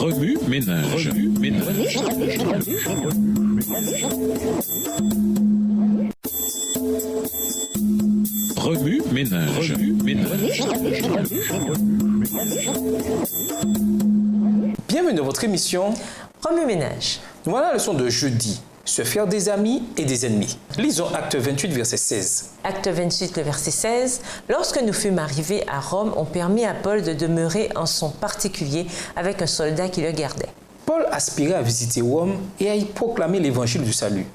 Remue ménage. Remue ménage. Bienvenue dans votre émission Remue ménage. Voilà la leçon de jeudi. Se faire des amis et des ennemis. Lisons Acte 28, verset 16. Acte 28, le verset 16. Lorsque nous fûmes arrivés à Rome, on permit à Paul de demeurer en son particulier avec un soldat qui le gardait. Paul aspirait à visiter Rome et à y proclamer l'évangile du salut.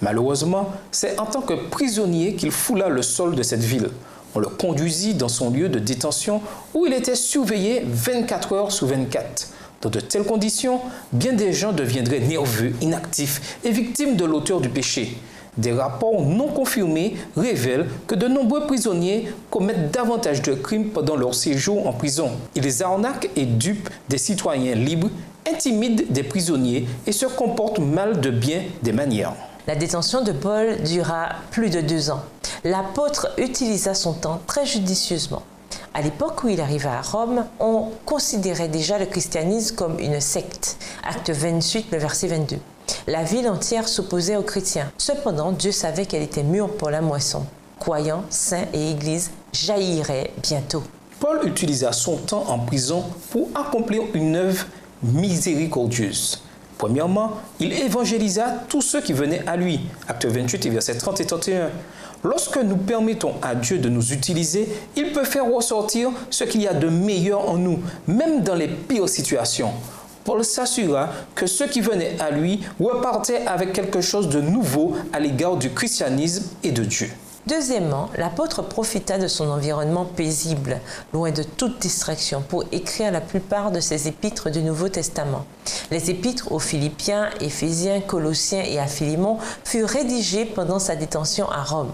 Malheureusement, c'est en tant que prisonnier qu'il foula le sol de cette ville. On le conduisit dans son lieu de détention où il était surveillé 24 heures sur 24. Dans de telles conditions, bien des gens deviendraient nerveux, inactifs et victimes de l'auteur du péché. Des rapports non confirmés révèlent que de nombreux prisonniers commettent davantage de crimes pendant leur séjour en prison. Ils arnaquent et dupent des citoyens libres, intimident des prisonniers et se comportent mal de bien des manières. La détention de Paul dura plus de 2 ans. L'apôtre utilisa son temps très judicieusement. À l'époque où il arriva à Rome, on considérait déjà le christianisme comme une secte. Acte 28, le verset 22. La ville entière s'opposait aux chrétiens. Cependant, Dieu savait qu'elle était mûre pour la moisson. Croyants, saints et églises jailliraient bientôt. Paul utilisa son temps en prison pour accomplir une œuvre miséricordieuse. Premièrement, il évangélisa tous ceux qui venaient à lui. Acte 28, versets 30 et 31. Lorsque nous permettons à Dieu de nous utiliser, il peut faire ressortir ce qu'il y a de meilleur en nous, même dans les pires situations. Paul s'assura que ceux qui venaient à lui repartaient avec quelque chose de nouveau à l'égard du christianisme et de Dieu. Deuxièmement, l'apôtre profita de son environnement paisible, loin de toute distraction, pour écrire la plupart de ses épîtres du Nouveau Testament. Les épîtres aux Philippiens, Éphésiens, Colossiens et à Philémon furent rédigées pendant sa détention à Rome.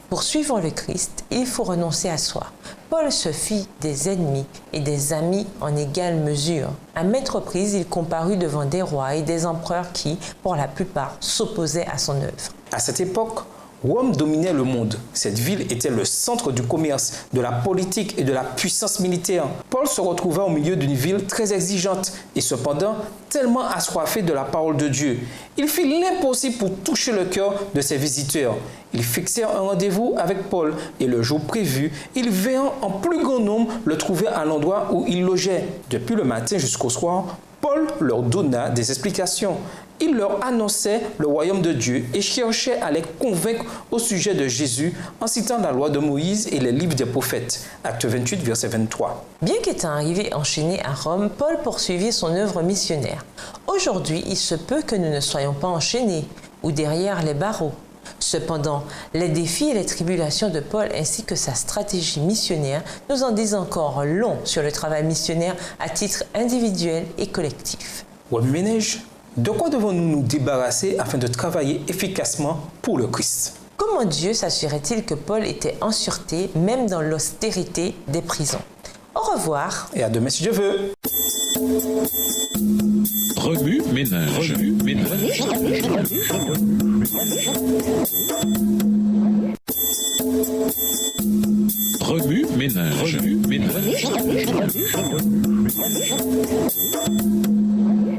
Pour suivre le Christ, il faut renoncer à soi. Paul se fit des ennemis et des amis en égale mesure. À maintes reprises, il comparut devant des rois et des empereurs qui, pour la plupart, s'opposaient à son œuvre. À cette époque, Rome dominait le monde. Cette ville était le centre du commerce, de la politique et de la puissance militaire. Paul se retrouva au milieu d'une ville très exigeante et cependant tellement assoiffé de la parole de Dieu. Il fit l'impossible pour toucher le cœur de ses visiteurs. Ils fixèrent un rendez-vous avec Paul et le jour prévu, ils vinrent en plus grand nombre le trouver à l'endroit où il logeait. Depuis le matin jusqu'au soir, Paul leur donna des explications. Il leur annonçait le royaume de Dieu et cherchait à les convaincre au sujet de Jésus en citant la loi de Moïse et les livres des prophètes. Acte 28, verset 23. Bien qu'étant arrivé enchaîné à Rome, Paul poursuivit son œuvre missionnaire. Aujourd'hui, il se peut que nous ne soyons pas enchaînés ou derrière les barreaux. Cependant, les défis et les tribulations de Paul ainsi que sa stratégie missionnaire nous en disent encore long sur le travail missionnaire à titre individuel et collectif. Remue ménage, de quoi devons-nous nous débarrasser afin de travailler efficacement pour le Christ? Comment Dieu s'assurait-il que Paul était en sûreté, même dans l'austérité des prisons? Au revoir. Et à demain si Dieu veut. Remue ménage. Remue ménage.